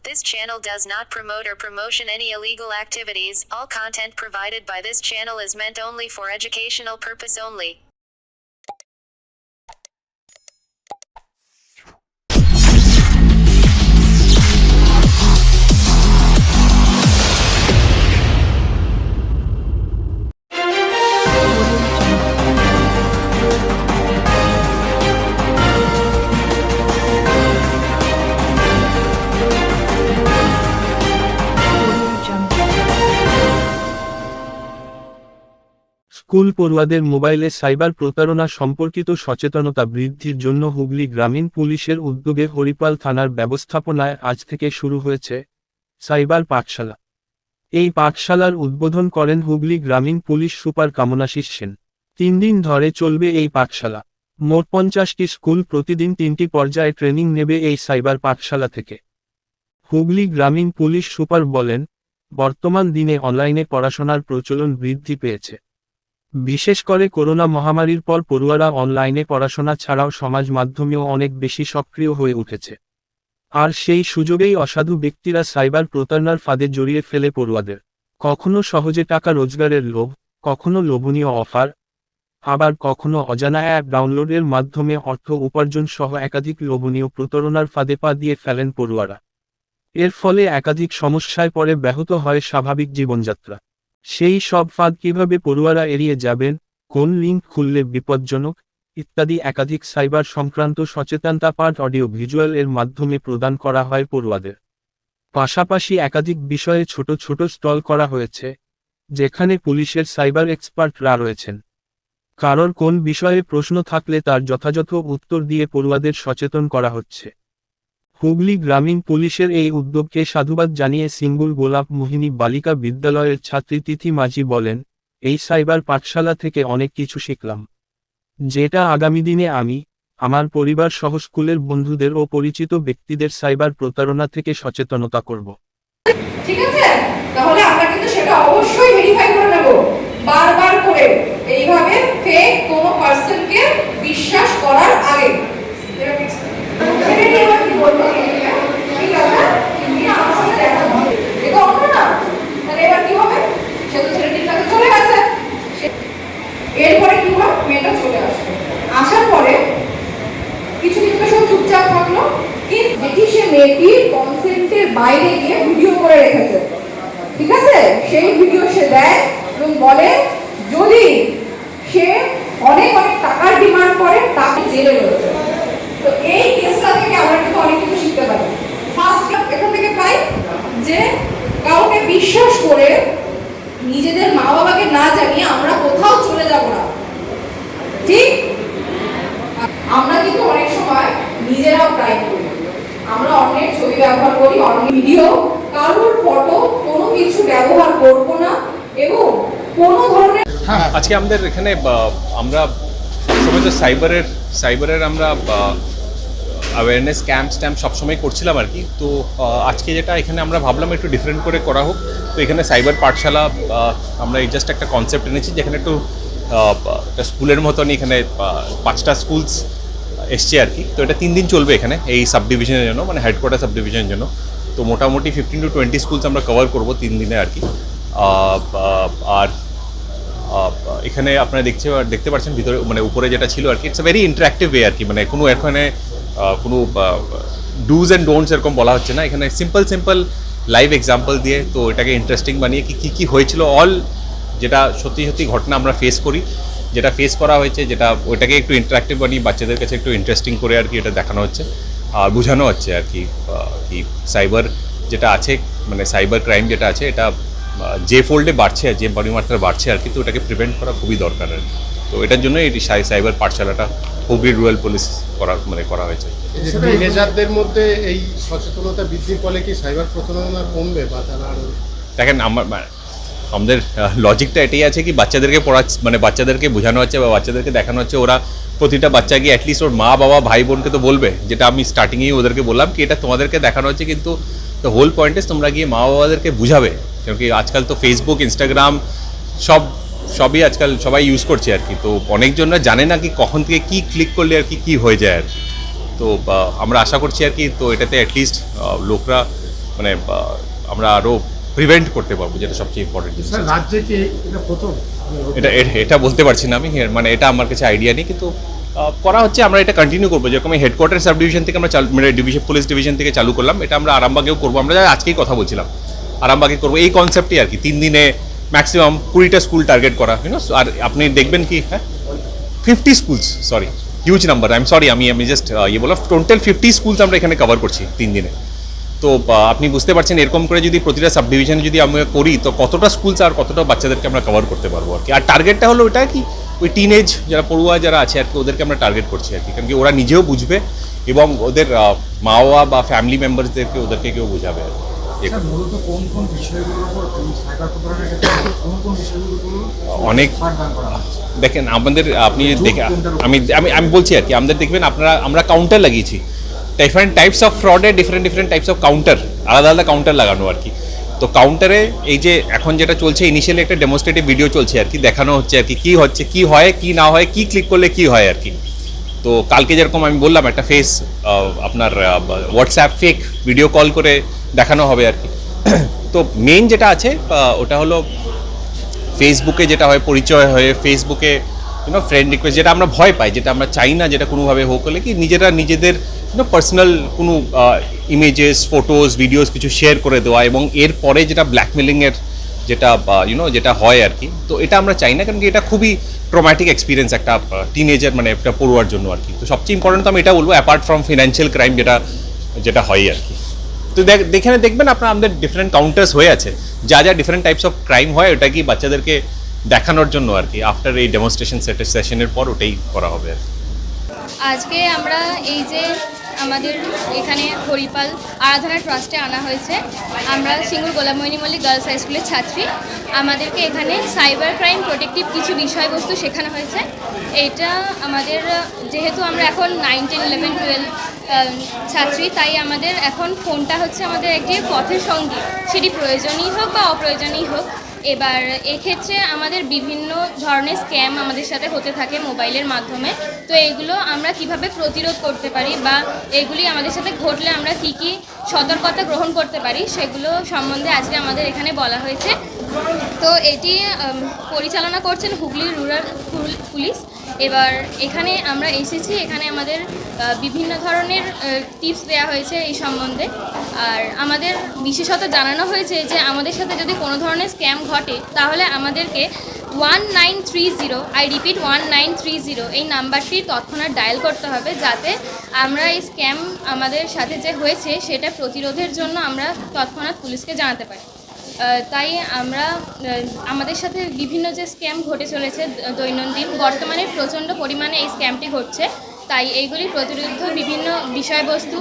This channel does not promote or promotion any illegal activities. All content provided by this channel is meant only for educational purpose only. School পড়ুয়াদের মোবাইলে cyber প্রতারণা সম্পর্কিত সচেতনতা বৃদ্ধির জন্য হুগলি গ্রামীণ পুলিশের উদ্যোগে হরিপাল থানার ব্যবস্থাপনায় আজ থেকে শুরু হয়েছে সাইবার পাঠশালা। এই পাঠশালার উদ্বোধন করেন হুগলি গ্রামীণ পুলিশ সুপার কামনাশিস সেন। 3 দিন ধরে চলবে এই পাঠশালা। মোট 50টি স্কুল প্রতিদিন 3টি পর্যায়ে ট্রেনিং নেবে এই সাইবার পাঠশালা থেকে। হুগলি গ্রামীণ পুলিশ সুপার বলেন, বর্তমান দিনে অনলাইনে পড়াশোনার প্রচলন বৃদ্ধি পেয়েছে। বিশেষ করে করোনা মহামারীর পর পড়ুয়ারা অনলাইনে পড়াশোনা ছাড়াও সমাজ মাধ্যমেও অনেক বেশি সক্রিয় হয়ে উঠেছে। আর সেই সুযোগেই অসাধু ব্যক্তিরা সাইবার প্রতারণার ফাঁদে জড়িয়ে ফেলে পড়ুয়াদের। কখনো সহজে টাকা রোজগারের লোভ, কখনো লোভনীয় অফার, আবার কখনো অজানা অ্যাপ ডাউনলোডের মাধ্যমে অর্থ উপার্জন সহ একাধিক লোভনীয় প্রতারণার ফাঁদে পা দিয়ে ফেলেন পড়ুয়ারা। এর ফলে একাধিক সমস্যায় পড়ে ব্যাহত হয় স্বাভাবিক জীবনযাত্রা। সেই সব ফাঁদ কিভাবে পড়ুয়ারা এড়িয়ে যাবেন, কোন লিঙ্ক খুললে বিপজ্জনক ইত্যাদি একাধিক সাইবার সংক্রান্ত সচেতনতা পাঠ অডিও ভিজুয়াল এর মাধ্যমে প্রদান করা হয় পড়ুয়াদের। পাশাপাশি একাধিক বিষয়ে ছোট ছোট স্টল করা হয়েছে, যেখানে পুলিশের সাইবার এক্সপার্টরা রয়েছেন। কারোর কোন বিষয়ে প্রশ্ন থাকলে তার যথাযথ উত্তর দিয়ে পড়ুয়াদের সচেতন করা হচ্ছে। হুগলি গ্রামীণ পুলিশের এই উদ্যোগকে সাধুবাদ জানিয়ে সিঙ্গুর গোলাপ মোহিনী বালিকা বিদ্যালয়ের ছাত্রী তিথি মাঝি বলেন, এই সাইবার পাঠশালা থেকে অনেক কিছু শিখলাম, যেটা আগামী দিনে আমি, আমার পরিবার সহ স্কুলের বন্ধুদের ও পরিচিত ব্যক্তিদের সাইবার প্রতারণা থেকে সচেতনতা করব। ঠিক আছে, তাহলে আমরা কিন্তু সেটা অবশ্যই ভেরিফাই করে নেব বারবার করে। এইভাবে ফেক কোনো পারসনকে বিশ্বাস করার আগে এরপরে কি হয়, মেয়েটা চলে আসবে। আসার পরে কিছু কিন্তু সব চুপচাপ থাকলো, কিন্তু দেখি সে মেয়েটির কনসেন্টের বাইরে গিয়ে ভিডিও করে রেখেছে। ঠিক আছে, সেই ভিডিও সে দেয় এবং বলে যদি সে অনেক অনেক টাকার ডিমান্ড করে তাকে জেলে রয়েছে। তো এই কেসটা থেকে আমরা কিন্তু অনেক কিছু শিখতে পারি। ফার্স্ট এখান থেকে পাই যে কাউকে বিশ্বাস করে নিজেদের মা বাবাকে না জানিয়ে আমরা কোথাও চলে যাব না। ঠিক, আমরা কিন্তু অনেক সময় নিজেরাও ট্রাই করি। আমরা অনেক ছবি ব্যবহার করি, অনেক ভিডিও, কারোর ফটো, কোনো কিছু ব্যবহার করব না এবং কোনো ধরনের। আজকে আমাদের এখানে আমরা সবসময় তো সাইবারের আমরা অ্যাওয়ারনেস ক্যাম্প সবসময় করছিলাম আর কি। তো আজকে যেটা এখানে আমরা ভাবলাম একটু ডিফারেন্ট করে করা হোক। তো এখানে সাইবার পাঠশালা আমরা এই জাস্ট একটা কনসেপ্ট এনেছি, যেখানে একটু স্কুলের মতনই এখানে 5টা স্কুলস এসছে আর কি। তো এটা 3 দিন চলবে এখানে এই সাব ডিভিশনের জন্য, মানে হেডকোয়ার্টার সাব ডিভিশনের জন্য। তো মোটামুটি 15 to 20 স্কুলস আমরা কভার করবো 3 দিনে আর কি। আর এখানে আপনারা দেখতে পাচ্ছেন ভিতরে, মানে উপরে যেটা ছিল আর কি, it's a very interactive way আর কি। মানে কোনো এখানে কোনো ডুজ অ্যান্ড ডোন্টস এরকম বলা হচ্ছে না, এখানে সিম্পল লাইভ এক্সাম্পল দিয়ে তো এটাকে ইন্টারেস্টিং বানিয়ে কী হয়েছিল, অল যেটা সত্যি ঘটনা আমরা ফেস করি, যেটা ফেস করা হয়েছে, যেটা ওইটাকে একটু ইন্টারেক্টিভ বানিয়ে বাচ্চাদের কাছে একটু ইন্টারেস্টিং করে আর কি এটা দেখানো হচ্ছে আর বোঝানো হচ্ছে আর কি। সাইবার যেটা আছে, মানে সাইবার ক্রাইম যেটা আছে, এটা যে ফোল্ডে বাড়ছে, যে পরিমাত্রা বাড়ছে আর কি, তো ওটাকে প্রিভেন্ট করা খুবই দরকার আর কি। তো এটার জন্য এই সাইবার পাঠশালাটা হুগলি রুরাল পুলিশ করা হয়েছে। টিনেজারদের মধ্যে এই সচেতনতা বৃদ্ধির ফলে কি সাইবার প্রতারণা কমবে বা তারা? দেখেন, আমাদের লজিকটা এটাই আছে কি, বাচ্চাদেরকে মানে বাচ্চাদেরকে বোঝানো হচ্ছে বা বাচ্চাদেরকে দেখানো হচ্ছে, ওরা প্রতিটা বাচ্চা গিয়ে অ্যাটলিস্ট ওর মা বাবা ভাই বোনকে তো বলবে, যেটা আমি স্টার্টিংয়েই ওদেরকে বললাম কি এটা তোমাদেরকে দেখানো হচ্ছে, কিন্তু দ্য হোল পয়েন্ট ইজ তোমরা গিয়ে মা বাবাদেরকে বুঝাবে। কারণ আজকাল তো ফেসবুক, ইনস্টাগ্রাম সবই আজকাল সবাই ইউজ করছে আর কি। তো অনেকজনরা জানে না কি কখন থেকে কী ক্লিক করলে আর কি হয়ে যায় আর কি। তো আমরা আশা করছি আর কি, তো এটাতে অ্যাটলিস্ট লোকরা মানে আমরা আরও প্রিভেন্ট করতে পারবো, যেটা সবচেয়ে ইম্পর্টেন্ট জিনিস। স্যার রাজ্যে কি এটা প্রথম? এটা বলতে পারছি না আমি, মানে এটা আমার কাছে আইডিয়া নেই, কিন্তু করা হচ্ছে। আমরা এটা কন্টিনিউ করবো, যেরকম হেডকোয়ার্টার সাব ডিভিশন থেকে আমরা মানে পুলিশ ডিভিশন থেকে চালু করলাম, এটা আমরা আরামবাগেও করবো। আমরা আজকেই কথা বলছিলাম, আরামবাগে করবো এই কনসেপ্টই আর কি। 3 দিনে ম্যাক্সিমাম 20টা স্কুল টার্গেট করা, আর আপনি দেখবেন কি, হ্যাঁ 50 স্কুলস, সরি হিউজ নাম্বার, আমি জাস্ট বললাম টোটাল 50 স্কুলস আমরা এখানে কভার করছি 3 দিনে। তো আপনি বুঝতে পারছেন এরকম করে যদি প্রতিটা সাব ডিভিশনে যদি আমরা করি, তো কতটা স্কুলস আর কতটা বাচ্চাদেরকে আমরা কভার করতে পারবো আর কি। আর টার্গেটটা হলো ওটা কি, ওই টিনেজ যারা পড়ুয়া যারা আছে আর কি, ওদেরকে আমরা টার্গেট করছি আর কি, কারণ কি ওরা নিজেও বুঝবে এবং ওদের মা বাবা বা ফ্যামিলি মেম্বারসদেরকে ওদেরকে কেউ বোঝাবে আর কি। মূলত কোন কোন বিষয়গুলোর উপর সাইবার প্রতারণার ক্ষেত্রে কোন কোন বিষয়গুলোর উপর অনেক পাঠদান করা হয়? দেখেন আমাদের, আপনি দেখে আমি বলছি আর কি, আমাদের দেখবেন আমরা কাউন্টার লাগিয়েছি, ডিফারেন্ট টাইপস অফ ফ্রডে ডিফারেন্ট টাইপস অফ কাউন্টার, আলাদা কাউন্টার লাগানো আর কি। তো কাউন্টারে এই যে এখন যেটা চলছে, ইনিশিয়ালি একটা ডেমনস্ট্রেটিভ ভিডিও চলছে আর কি, দেখানো হচ্ছে আর কি কী হচ্ছে, কী হয় কী না হয়, কী ক্লিক করলে কী হয় আর কি। তো কালকে যেরকম আমি বললাম, একটা আপনার হোয়াটসঅ্যাপ ফেক ভিডিও কল করে দেখানো হবে আর কি। তো মেইন যেটা আছে ওটা হলো ফেসবুকে যেটা হয়, পরিচয় হয়ে ফেসবুকে ফ্রেন্ড রিকোয়েস্ট, যেটা আমরা ভয় পাই, যেটা আমরা চাই না যেটা কোনোভাবে হোক, হলে কি নিজেদের পার্সোনাল কোনো ইমেজেস, ফটোস, ভিডিওস কিছু শেয়ার করে দেওয়া, এবং এরপরে যেটা ব্ল্যাকমেলিংয়ের যেটা যেটা হয় আর কি। তো এটা আমরা চাই না, কারণ কি এটা খুবই ট্রমাটিক এক্সপিরিয়েন্স একটা টিনেজার, মানে একটা পড়ুয়ার জন্য আর কি। তো সবচেয়ে ইম্পর্টেন্ট তো আমি এটা বলবো, অ্যাপার্ট ফ্রম ফিনান্সিয়াল ক্রাইম যেটা হয় আর কি। তো দেখবেন আপনার আমাদের ডিফারেন্ট কাউন্টার্স হয়ে আছে, যা ডিফারেন্ট টাইপস অফ ক্রাইম হয়, ওটা কি বাচ্চাদেরকে দেখানোর জন্য আর কি। আফটার এই ডেমনস্ট্রেশন সেশনের পর ওটাই করা হবে আর কি। আজকে আমরা এই যে আমাদের এখানে হরিপাল আরাধনা ট্রাস্টে আনা হয়েছে, আমরা সিঙ্গুর গোলামমণি মল্লিক গার্লস হাই স্কুলের ছাত্রী। আমাদেরকে এখানে সাইবার ক্রাইম প্রোটেক্টিভ কিছু বিষয়বস্তু শেখানো হয়েছে। এটা আমাদের, যেহেতু আমরা এখন 9, 10, 11, 12 ছাত্রী, তাই আমাদের এখন ফোনটা হচ্ছে আমাদের একটি পথের সঙ্গী, সেটি প্রয়োজনই হোক বা অপ্রয়োজনই হোক। এবার এক্ষেত্রে আমাদের বিভিন্ন ধরনের স্ক্যাম আমাদের সাথে হতে থাকে মোবাইলের মাধ্যমে। তো এইগুলো আমরা কিভাবে প্রতিরোধ করতে পারি, বা এগুলি আমাদের সাথে ঘটলে আমরা কী কী সতর্কতা গ্রহণ করতে পারি, সেগুলো সম্বন্ধে আজকে আমাদের এখানে বলা হয়েছে। তো এটি পরিচালনা করছেন হুগলি রুরাল পুলিশ। এবার এখানে আমরা এসেছি, এখানে আমাদের বিভিন্ন ধরনের টিপস দেওয়া হয়েছে এই সম্বন্ধে। আর আমাদের বিশেষত জানানো হয়েছে যে আমাদের সাথে যদি কোনো ধরনের স্ক্যাম ঘটে, তাহলে আমাদেরকে 1930, আই রিপিট 1930, এই নাম্বারটি তৎক্ষণাৎ ডায়াল করতে হবে, যাতে আমরা এই স্ক্যাম আমাদের সাথে যে হয়েছে সেটা প্রতিরোধের জন্য আমরা তৎক্ষণাৎ পুলিশকে জানাতে পারি। তাই আমরা আমাদের সাথে বিভিন্ন যে স্ক্যাম ঘটে চলেছে দৈনন্দিন, বর্তমানে প্রচণ্ড পরিমাণে এই স্ক্যামটি ঘটছে। তাই এইগুলি প্রতিরোধ বিভিন্ন বিষয়বস্তু,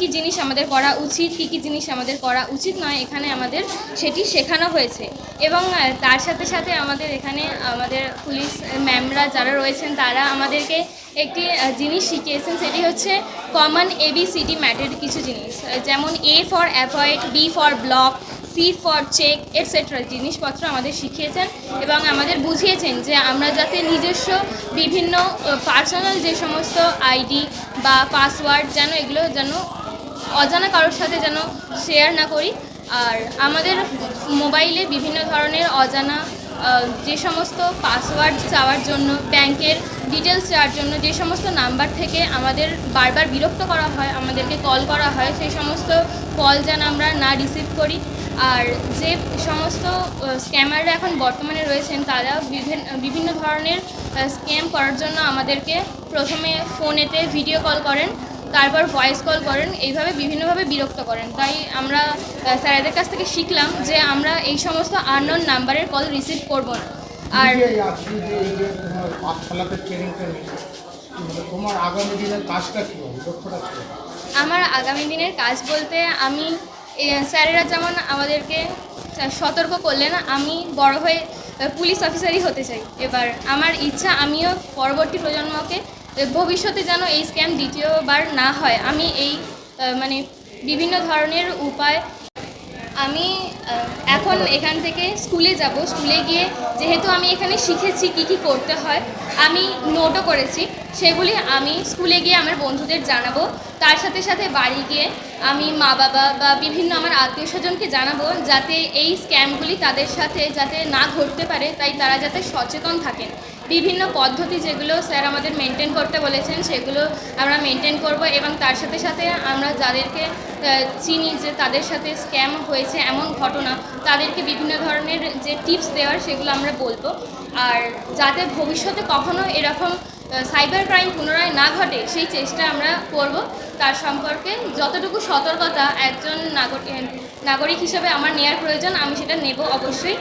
কী জিনিস আমাদের করা উচিত, কী জিনিস আমাদের করা উচিত নয়, এখানে আমাদের সেটি শেখানো হয়েছে। এবং তার সাথে সাথে আমাদের এখানে আমাদের পুলিশ ম্যামরা যারা রয়েছেন, তারা আমাদেরকে একটি জিনিস শিখিয়েছেন, সেটি হচ্ছে কমন ABCD ম্যাটের কিছু জিনিস, যেমন A for avoid, B for block, C for check, etcetera জিনিসপত্র আমাদের শিখিয়েছেন এবং আমাদের বুঝিয়েছেন যে আমরা যাতে নিজস্ব বিভিন্ন পার্সোনাল যে সমস্ত আইডি বা পাসওয়ার্ড এগুলো যেন অজানা কারোর সাথে যেন শেয়ার না করি। আর আমাদের মোবাইলে বিভিন্ন ধরনের অজানা যে সমস্ত পাসওয়ার্ড চাওয়ার জন্য, ব্যাংকের ডিটেলস চাওয়ার জন্য যে সমস্ত নাম্বার থেকে আমাদের বারবার বিরক্ত করা হয়, আমাদেরকে কল করা হয়, সেই সমস্ত কল যেন আমরা না রিসিভ করি। আর যে সমস্ত স্ক্যামাররা এখন বর্তমানে রয়েছেন, তারা বিভিন্ন ধরনের স্ক্যাম করার জন্য আমাদেরকে প্রথমে ফোনেতে ভিডিও কল করেন, তারপর ভয়েস কল করেন, এইভাবে বিভিন্নভাবে বিরক্ত করেন। তাই আমরা স্যারেদের কাছ থেকে শিখলাম যে আমরা এই সমস্ত আননোন নাম্বারের কল রিসিভ করব না। আর তোমার আগামী দিনের কাজটা কী হবে, লক্ষ্যটা কী? আমার আগামী দিনের কাজ বলতে, আমি স্যারেরা যেমন আমাদেরকে সতর্ক করলেন, আমি বড় হয়ে পুলিশ অফিসারই হতে চাই। এবার আমার ইচ্ছা, আমিও পরবর্তী প্রজন্মকে ভবিষ্যতে যেন এই স্ক্যাম দ্বিতীয়বার না হয়, আমি এই মানে বিভিন্ন ধরনের উপায়, আমি এখন এখান থেকে স্কুলে যাব। স্কুলে গিয়ে যেহেতু আমি এখানে শিখেছি কী কী করতে হয়, আমি নোটও করেছি, সেগুলি আমি স্কুলে গিয়ে আমার বন্ধুদের জানাবো। তার সাথে সাথে বাড়ি গিয়ে আমি মা বাবা বা বিভিন্ন আমার আত্মীয় স্বজনকে জানাবো, যাতে এই স্ক্যামগুলি তাদের সাথে যাতে না ঘটতে পারে, তাই তারা যাতে সচেতন থাকেন। বিভিন্ন পদ্ধতি যেগুলো স্যার আমাদের মেনটেন করতে বলেছেন সেগুলো আমরা মেনটেন করব, এবং তার সাথে সাথে আমরা যাদেরকে চিনি যে তাদের সাথে স্ক্যাম হয়েছে এমন ঘটনা, তাদেরকে বিভিন্ন ধরনের যে টিপস দেওয়ার সেগুলো আমরা বলবো। আর যাতে ভবিষ্যতে কখনো এরকম সাইবার ক্রাইম পুনরায় না ঘটে সেই চেষ্টা আমরা করব। তার সম্পর্কে যতটুকু সতর্কতা একজন নাগরিক হিসেবে আমার নেওয়ার প্রয়োজন আমি সেটা নেব অবশ্যই।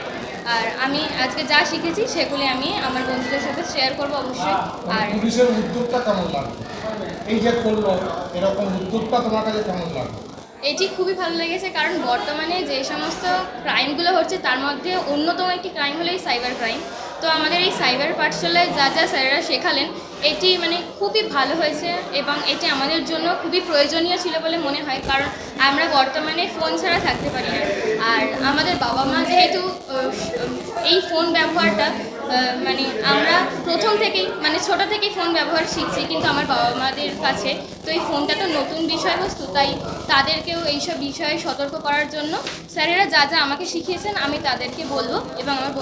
আর আমি আজকে যা শিখেছি সেগুলি আমি আমার বন্ধুদের সাথে শেয়ার করব অবশ্যই। আর পুলিশের উদ্যোগটা কেমন লাগবে, এই যে করলো এরকম উদ্যোগটা তোমার কাছে কেমন লাগবে? এটি খুবই ভালো লেগেছে, কারণ বর্তমানে যে সমস্ত ক্রাইমগুলো হচ্ছে তার মধ্যে অন্যতম একটি ক্রাইম হলো এই সাইবার ক্রাইম। তো আমাদের এই সাইবার পাঠশালায় যা যা স্যারেরা শেখালেন এটি মানে খুবই ভালো হয়েছে, এবং এটি আমাদের জন্য খুবই প্রয়োজনীয় ছিল বলে মনে হয়, কারণ আমরা বর্তমানে ফোন ছাড়া থাকতে পারি না। আর আমাদের বাবা মা যেহেতু এই ফোন ব্যবহারটা মানে আমরা প্রথম থেকেই মানে ছোটো থেকেই ফোন ব্যবহার শিখছি, কিন্তু আমার বাবা মাদের কাছে তো এই ফোনটা তো নতুন বিষয়বস্তু, তাই তাদেরকেও এইসব বিষয়ে সতর্ক করার জন্য স্যারেরা যা যা আমাকে শিখিয়েছেন আমি তাদেরকে বলবো এবং আমার